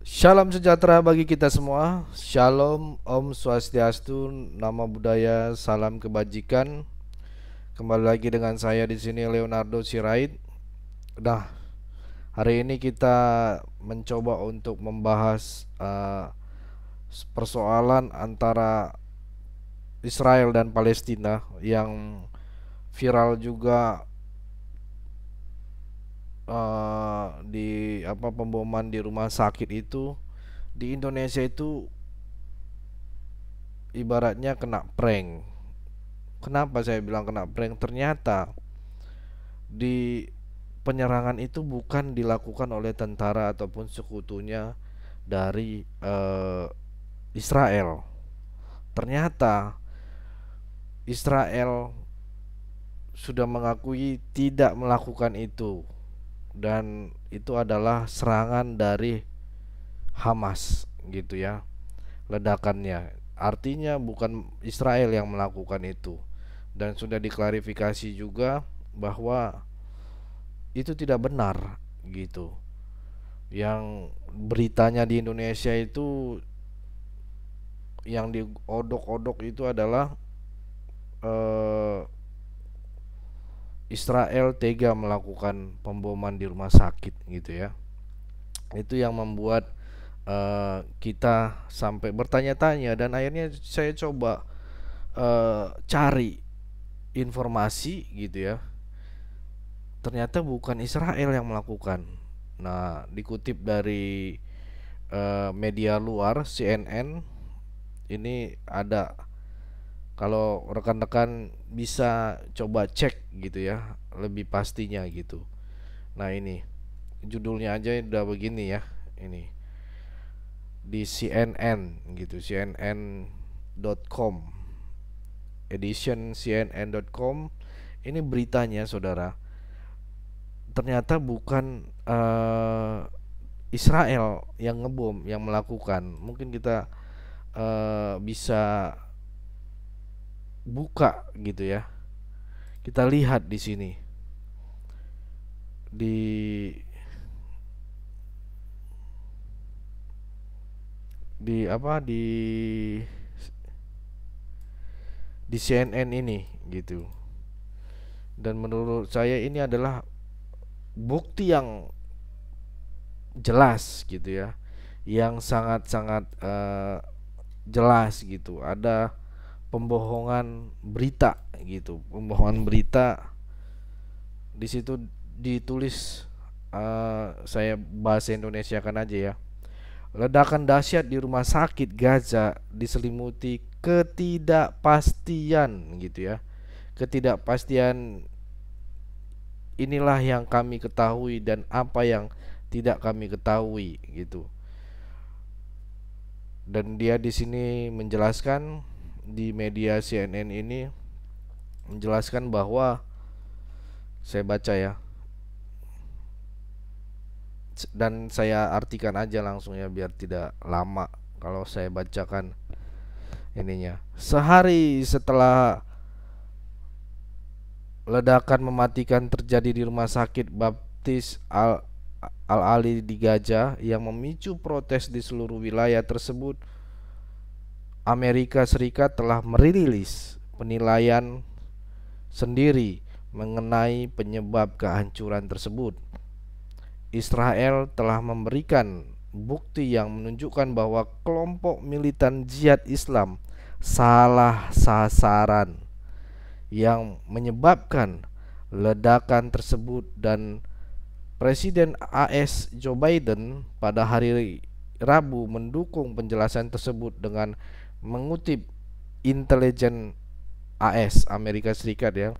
Shalom sejahtera bagi kita semua. Shalom, Om Swastiastu, Nama Budaya, Salam Kebajikan. Kembali lagi dengan saya di sini Leonardo Sirait. Nah, hari ini kita mencoba untuk membahas persoalan antara Israel dan Palestina yang viral juga di pemboman di rumah sakit itu di Indonesia itu ibaratnya kena prank. Kenapa saya bilang kena prank? Ternyata di penyerangan itu bukan dilakukan oleh tentara ataupun sekutunya dari Israel. Ternyata Israel sudah mengakui tidak melakukan itu, dan itu adalah serangan dari Hamas gitu ya, ledakannya. Artinya bukan Israel yang melakukan itu, dan sudah diklarifikasi juga bahwa itu tidak benar gitu. Yang beritanya di Indonesia itu yang diodok-odok itu adalah eh, Israel tega melakukan pemboman di rumah sakit gitu ya. Itu yang membuat kita sampai bertanya-tanya, dan akhirnya saya coba cari informasi gitu ya. Ternyata bukan Israel yang melakukan. Nah, dikutip dari media luar CNN ini ada, kalau rekan-rekan bisa coba cek gitu ya, lebih pastinya gitu. Nah, ini judulnya aja udah begini ya. Ini di CNN gitu, CNN.com, edition CNN.com. Ini beritanya, saudara. Ternyata bukan Israel yang ngebom, yang melakukan. Mungkin kita bisa buka gitu ya. Kita lihat di sini di di apa di CNN ini gitu. Dan menurut saya ini adalah bukti yang jelas gitu ya, yang sangat-sangat jelas gitu. Ada pembohongan berita gitu, pembohongan berita. Di situ ditulis, saya bahasa Indonesia kan aja ya. Ledakan dahsyat di rumah sakit Gaza diselimuti ketidakpastian gitu ya. Ketidakpastian inilah yang kami ketahui dan apa yang tidak kami ketahui gitu. Dan dia di sini menjelaskan, di media CNN ini menjelaskan bahwa, saya baca ya, dan saya artikan aja langsung ya biar tidak lama kalau saya bacakan ininya. Sehari setelah ledakan mematikan terjadi di rumah sakit Baptis Al-Ali di Gaza yang memicu protes di seluruh wilayah tersebut, Amerika Serikat telah merilis penilaian sendiri mengenai penyebab kehancuran tersebut. Israel telah memberikan bukti yang menunjukkan bahwa kelompok militan jihad Islam salah sasaran yang menyebabkan ledakan tersebut, dan Presiden AS Joe Biden pada hari Rabu mendukung penjelasan tersebut dengan mengutip intelijen AS Amerika Serikat ya.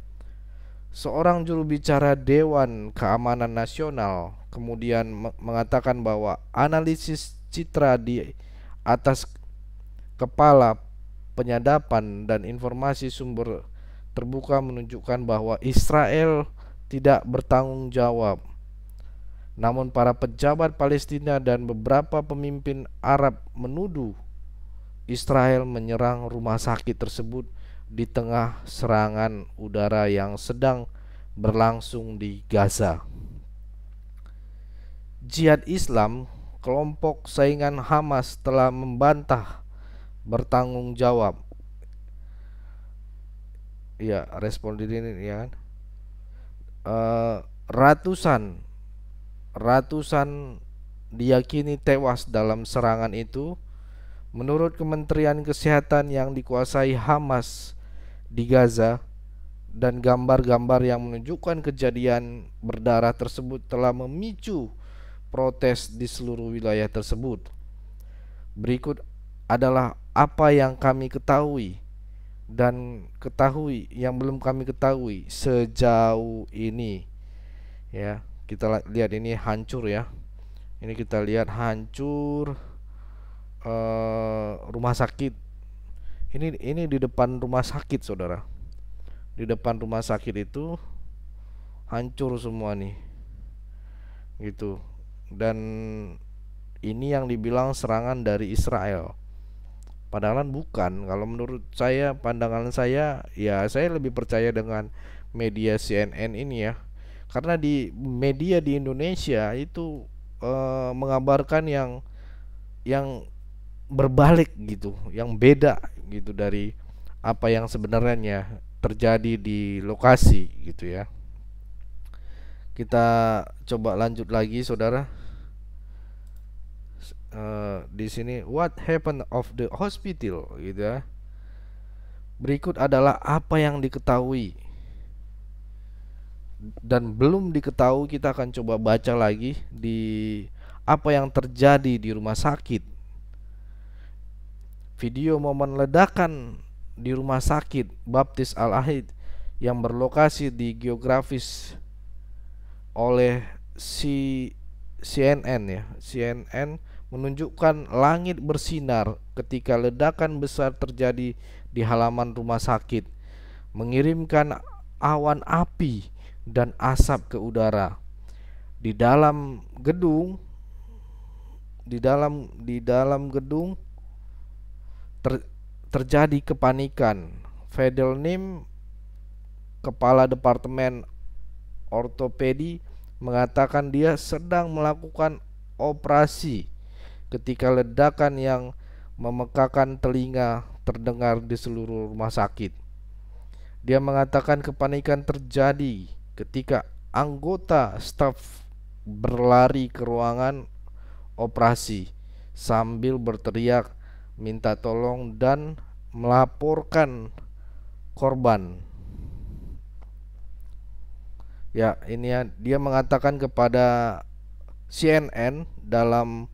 Seorang juru bicara Dewan Keamanan Nasional kemudian mengatakan bahwa analisis citra di atas kepala penyadapan dan informasi sumber terbuka menunjukkan bahwa Israel tidak bertanggung jawab. Namun para pejabat Palestina dan beberapa pemimpin Arab menuduh Israel menyerang rumah sakit tersebut di tengah serangan udara yang sedang berlangsung di Gaza. Jihad Islam kelompok saingan Hamas telah membantah bertanggung jawab. Ya, respon diri ini ya kan. Eh, ratusan ratusan diyakini tewas dalam serangan itu. Menurut Kementerian Kesehatan yang dikuasai Hamas di Gaza, dan gambar-gambar yang menunjukkan kejadian berdarah tersebut telah memicu protes di seluruh wilayah tersebut. Berikut adalah apa yang kami ketahui dan yang belum kami ketahui sejauh ini. Ya, kita lihat ini hancur ya. Ini kita lihat hancur rumah sakit. Ini di depan rumah sakit, saudara. Di depan rumah sakit itu hancur semua nih, gitu. Dan ini yang dibilang serangan dari Israel, padahal bukan. Kalau menurut saya, pandangan saya, ya saya lebih percaya dengan media CNN ini ya, karena di media di Indonesia itu mengabarkan yang berbalik gitu, yang beda gitu dari apa yang sebenarnya terjadi di lokasi gitu ya. Kita coba lanjut lagi, saudara. Di sini what happened of the hospital gitu ya. Berikut adalah apa yang diketahui dan belum diketahui. Kita akan coba baca lagi di apa yang terjadi di rumah sakit. Video momen ledakan di rumah sakit Baptis Al-Ahid yang berlokasi di geografis oleh CNN ya. CNN menunjukkan langit bersinar ketika ledakan besar terjadi di halaman rumah sakit, mengirimkan awan api dan asap ke udara. Di dalam gedung terjadi kepanikan. Fadel Nim, kepala departemen ortopedi, mengatakan dia sedang melakukan operasi ketika ledakan yang memekakan telinga terdengar di seluruh rumah sakit. Dia mengatakan kepanikan terjadi ketika anggota staf berlari ke ruangan operasi sambil berteriak minta tolong dan melaporkan korban. Ya, ini ya, dia mengatakan kepada CNN dalam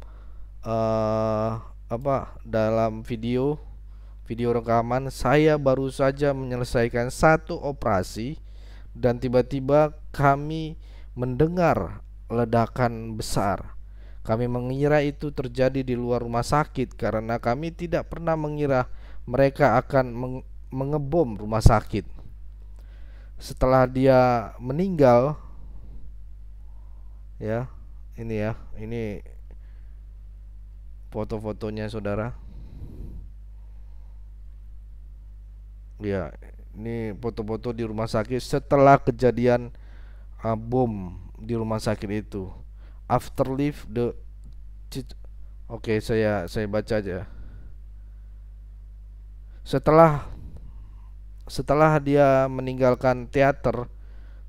dalam video rekaman, saya baru saja menyelesaikan satu operasi dan tiba-tiba kami mendengar ledakan besar. Kami mengira itu terjadi di luar rumah sakit karena kami tidak pernah mengira mereka akan mengebom rumah sakit. Setelah dia meninggal, ya, ini foto-fotonya, saudara. Ya, ini foto-foto di rumah sakit setelah kejadian bom di rumah sakit itu. After leave the Oke, saya baca aja. Setelah dia meninggalkan teater,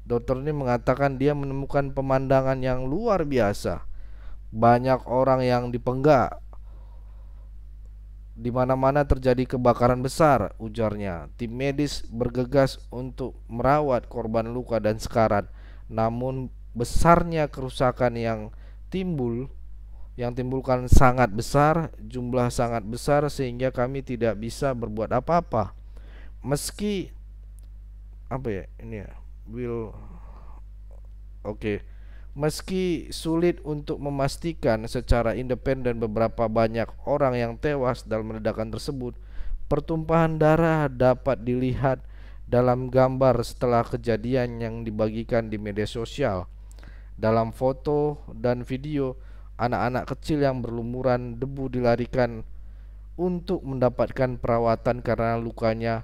dokter ini mengatakan dia menemukan pemandangan yang luar biasa. Banyak orang yang dipenggal. Di mana-mana terjadi kebakaran besar, ujarnya. Tim medis bergegas untuk merawat korban luka dan sekarat. Namun besarnya kerusakan yang timbulkan sangat besar, jumlah sangat besar sehingga kami tidak bisa berbuat apa-apa. Meski meski sulit untuk memastikan secara independen beberapa banyak orang yang tewas dalam ledakan tersebut, pertumpahan darah dapat dilihat dalam gambar setelah kejadian yang dibagikan di media sosial. Dalam foto dan video, anak-anak kecil yang berlumuran debu dilarikan untuk mendapatkan perawatan karena lukanya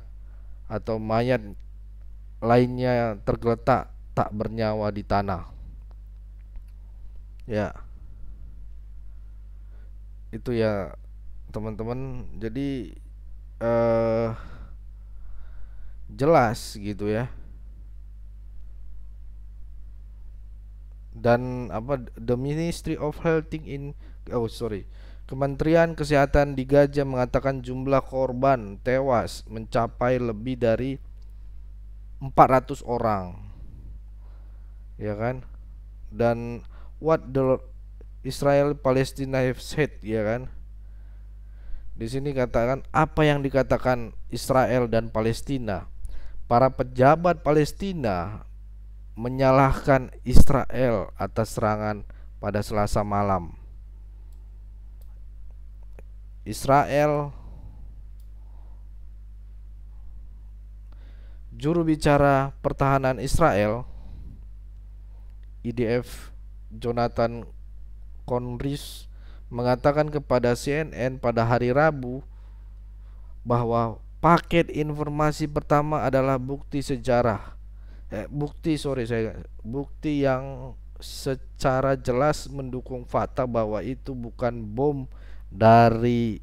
atau mayat lainnya tergeletak tak bernyawa di tanah. Ya. Itu ya teman-teman. Jadi eh jelas gitu ya. Dan apa, the Ministry of Health in Kementerian Kesehatan di Gaza mengatakan jumlah korban tewas mencapai lebih dari 400 orang, ya kan? Dan what the Israel Palestina have said, ya kan? Di sini katakan apa yang dikatakan Israel dan Palestina. Para pejabat Palestina menyalahkan Israel atas serangan pada Selasa malam. Israel, juru bicara pertahanan Israel IDF Jonathan Conris mengatakan kepada CNN pada hari Rabu bahwa paket informasi pertama adalah bukti yang secara jelas mendukung fakta bahwa itu bukan bom dari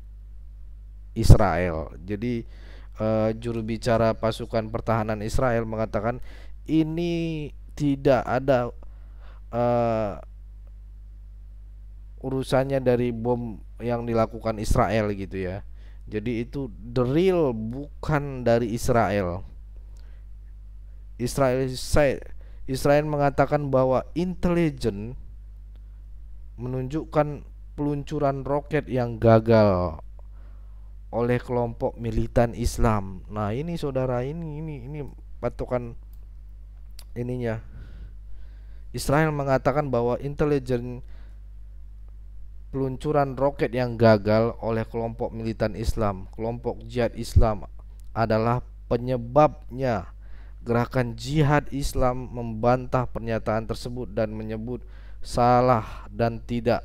Israel. Jadi juru bicara pasukan pertahanan Israel mengatakan ini tidak ada urusannya dari bom yang dilakukan Israel gitu ya. Jadi itu the real, bukan dari Israel. Israel mengatakan bahwa intelijen menunjukkan peluncuran roket yang gagal oleh kelompok militan Islam. Nah, ini saudara, ini patokan ininya. Israel mengatakan bahwa intelijen peluncuran roket yang gagal oleh kelompok militan Islam, kelompok jihad Islam adalah penyebabnya. Gerakan jihad Islam membantah pernyataan tersebut dan menyebut salah dan tidak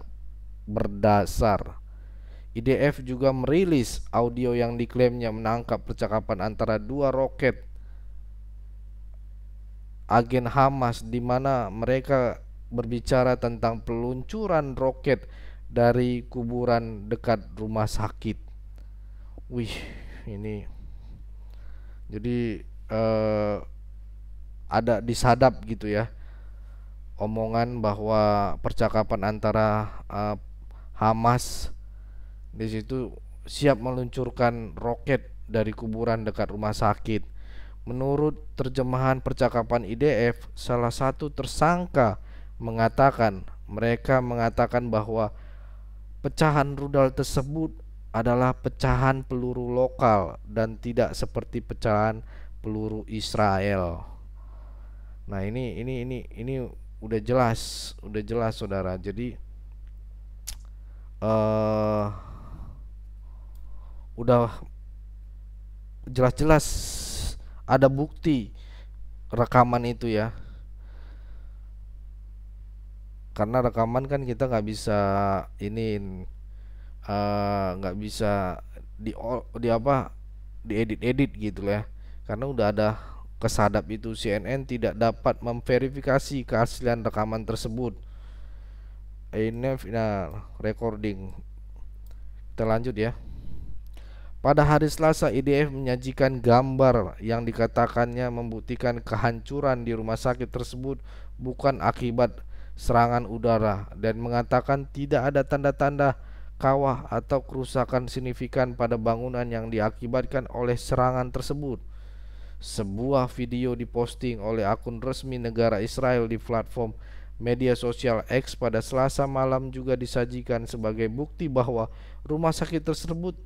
berdasar. IDF juga merilis audio yang diklaimnya menangkap percakapan antara dua roket agen Hamas di mana mereka berbicara tentang peluncuran roket dari kuburan dekat rumah sakit. Wih, ini jadi ada disadap gitu ya omongan bahwa percakapan antara Hamas di situ siap meluncurkan roket dari kuburan dekat rumah sakit. Menurut terjemahan percakapan IDF, salah satu tersangka mereka mengatakan bahwa pecahan rudal tersebut adalah pecahan peluru lokal dan tidak seperti pecahan peluru Israel. Nah, ini udah jelas saudara. Jadi udah jelas-jelas ada bukti rekaman itu ya. Karena rekaman kan kita nggak bisa nggak bisa diedit gitu ya. Karena udah ada kesadap itu. CNN tidak dapat memverifikasi keaslian rekaman tersebut. Recording. Kita lanjut ya. Pada hari Selasa, IDF menyajikan gambar yang dikatakannya membuktikan kehancuran di rumah sakit tersebut bukan akibat serangan udara dan mengatakan tidak ada tanda-tanda kawah atau kerusakan signifikan pada bangunan yang diakibatkan oleh serangan tersebut. Sebuah video diposting oleh akun resmi negara Israel di platform media sosial X pada Selasa malam juga disajikan sebagai bukti bahwa rumah sakit tersebut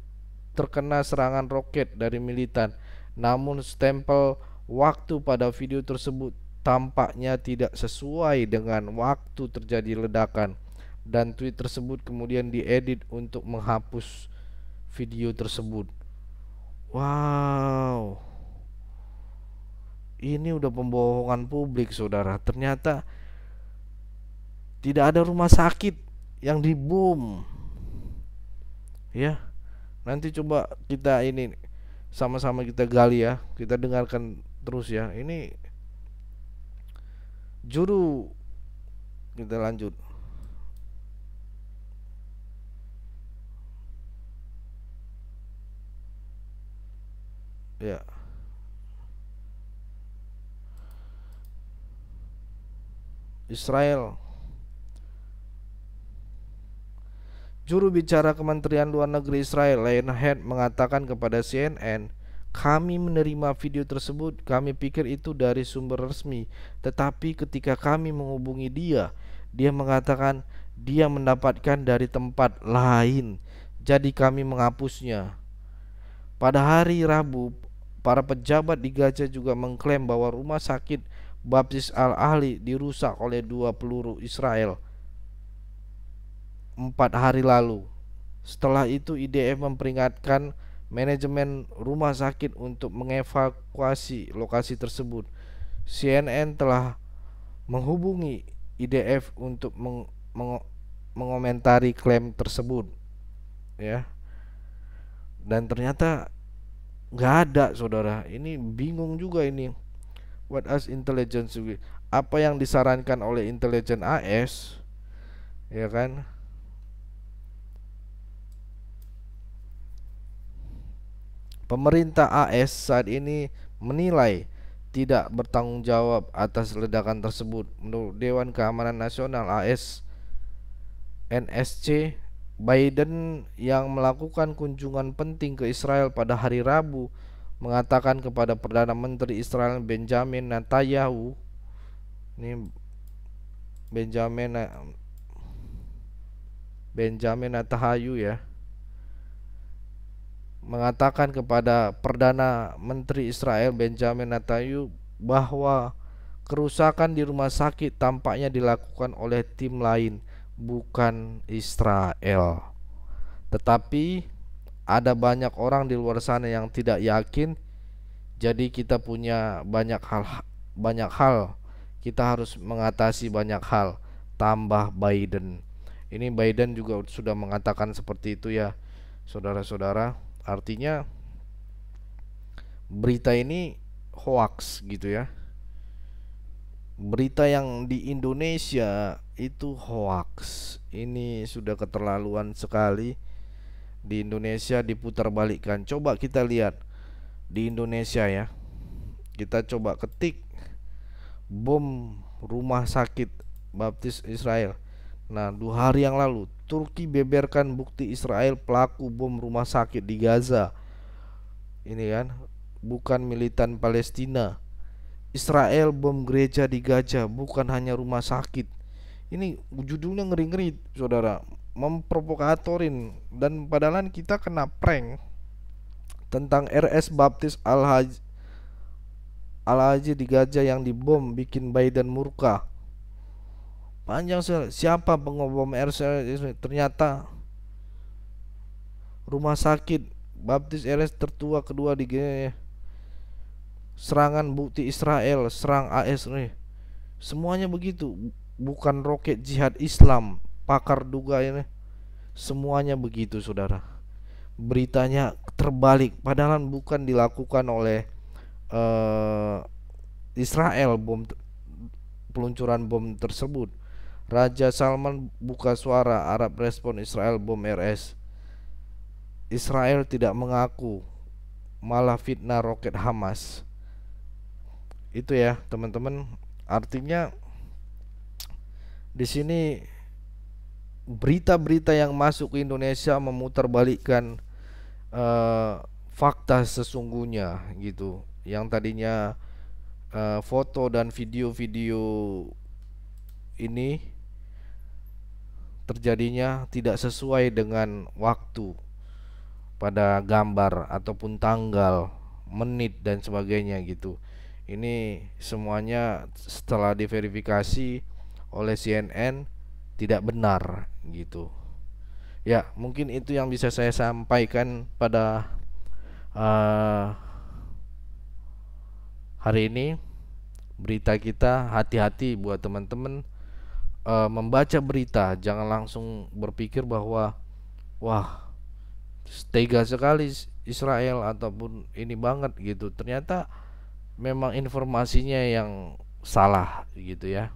terkena serangan roket dari militan. Namun stempel waktu pada video tersebut tampaknya tidak sesuai dengan waktu terjadi ledakan, dan tweet tersebut kemudian diedit untuk menghapus video tersebut. Wow, ini udah pembohongan publik saudara. Ternyata tidak ada rumah sakit yang dibom ya. Nanti coba kita ini sama-sama kita gali ya, kita dengarkan terus ya. Ini juru, kita lanjut. Ya. Israel. Juru bicara Kementerian Luar Negeri Israel, Lionhead, mengatakan kepada CNN, "Kami menerima video tersebut. Kami pikir itu dari sumber resmi. Tetapi ketika kami menghubungi dia, dia mengatakan dia mendapatkan dari tempat lain. Jadi kami menghapusnya." Pada hari Rabu, para pejabat di Gaza juga mengklaim bahwa rumah sakit Baptis Al-Ahli dirusak oleh 2 peluru Israel 4 hari lalu. Setelah itu IDF memperingatkan manajemen rumah sakit untuk mengevakuasi lokasi tersebut. CNN telah menghubungi IDF untuk mengomentari klaim tersebut, ya. Dan ternyata nggak ada, saudara. Ini bingung juga ini. What as intelligence, apa yang disarankan oleh intelijen AS, ya kan? Pemerintah AS saat ini menilai tidak bertanggung jawab atas ledakan tersebut. Menurut Dewan Keamanan Nasional AS NSC, Biden yang melakukan kunjungan penting ke Israel pada hari Rabu mengatakan kepada Perdana Menteri Israel Benjamin Netanyahu, ini Benjamin Netanyahu, ya, mengatakan kepada Perdana Menteri Israel Benjamin Netanyahu bahwa kerusakan di rumah sakit tampaknya dilakukan oleh tim lain, bukan Israel. Tetapi ada banyak orang di luar sana yang tidak yakin. Jadi kita punya banyak hal. Kita harus mengatasi banyak hal, tambah Biden. Ini Biden juga sudah mengatakan seperti itu, ya, saudara-saudara. Artinya berita ini hoax gitu, ya. Berita yang di Indonesia itu hoax. Ini sudah keterlaluan sekali. Di Indonesia diputarbalikkan. Coba kita lihat di Indonesia, ya. Kita coba ketik bom rumah sakit Baptis Israel. Nah, 2 hari yang lalu Turki beberkan bukti Israel pelaku bom rumah sakit di Gaza. Ini kan bukan militan Palestina. Israel bom gereja di Gaza, bukan hanya rumah sakit. Ini judulnya ngeri-ngeri, saudara, memprovokatorin. Dan padahal kita kena prank tentang RS Baptis Al-Haji di Gaza yang dibom, bikin Biden murka. Panjang sekali. Siapa pengobom RS? Ternyata rumah sakit Baptis RS tertua kedua di Gaza. Serangan bukti Israel serang AS nih. Semuanya begitu. Bukan roket jihad Islam, pakar duga ini. Semuanya begitu, saudara. Beritanya terbalik. Padahal bukan dilakukan oleh Israel peluncuran bom tersebut. Raja Salman buka suara, Arab respon Israel bom RS. Israel tidak mengaku, malah fitnah roket Hamas. Itu, ya, teman-teman. Artinya di sini berita-berita yang masuk ke Indonesia memutarbalikkan fakta sesungguhnya gitu. Yang tadinya foto dan video-video ini terjadinya tidak sesuai dengan waktu pada gambar ataupun tanggal, menit dan sebagainya gitu. Ini semuanya setelah diverifikasi oleh CNN tidak benar gitu. Ya, mungkin itu yang bisa saya sampaikan pada hari ini. Berita kita, hati-hati buat teman-teman membaca berita. Jangan langsung berpikir bahwa wah, tega sekali Israel ataupun ini banget gitu. Ternyata memang informasinya yang salah gitu, ya.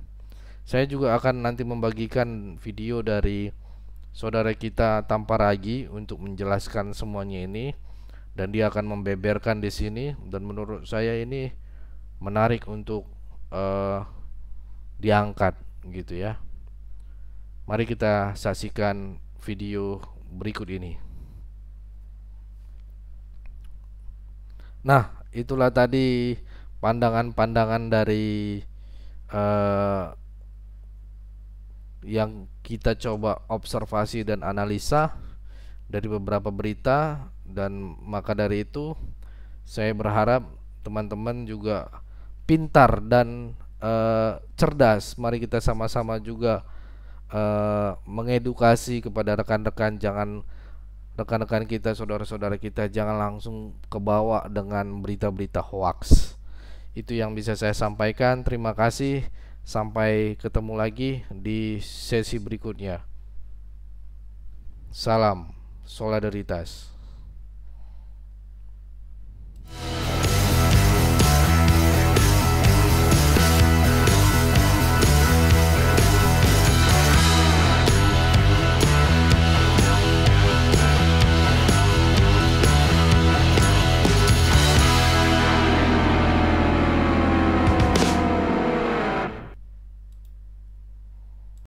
Saya juga akan nanti membagikan video dari saudara kita Tamparagi untuk menjelaskan semuanya ini. dan dia akan membeberkan di sini, dan menurut saya ini menarik untuk diangkat gitu ya. Mari kita saksikan video berikut ini. Nah, itulah tadi pandangan-pandangan dari yang kita coba observasi dan analisa dari beberapa berita, dan maka dari itu saya berharap teman-teman juga pintar dan cerdas. Mari kita sama-sama juga mengedukasi kepada rekan-rekan, jangan rekan-rekan kita, saudara-saudara kita jangan langsung kebawa dengan berita-berita hoax. Itu yang bisa saya sampaikan. Terima kasih. Sampai ketemu lagi di sesi berikutnya. Salam solidaritas.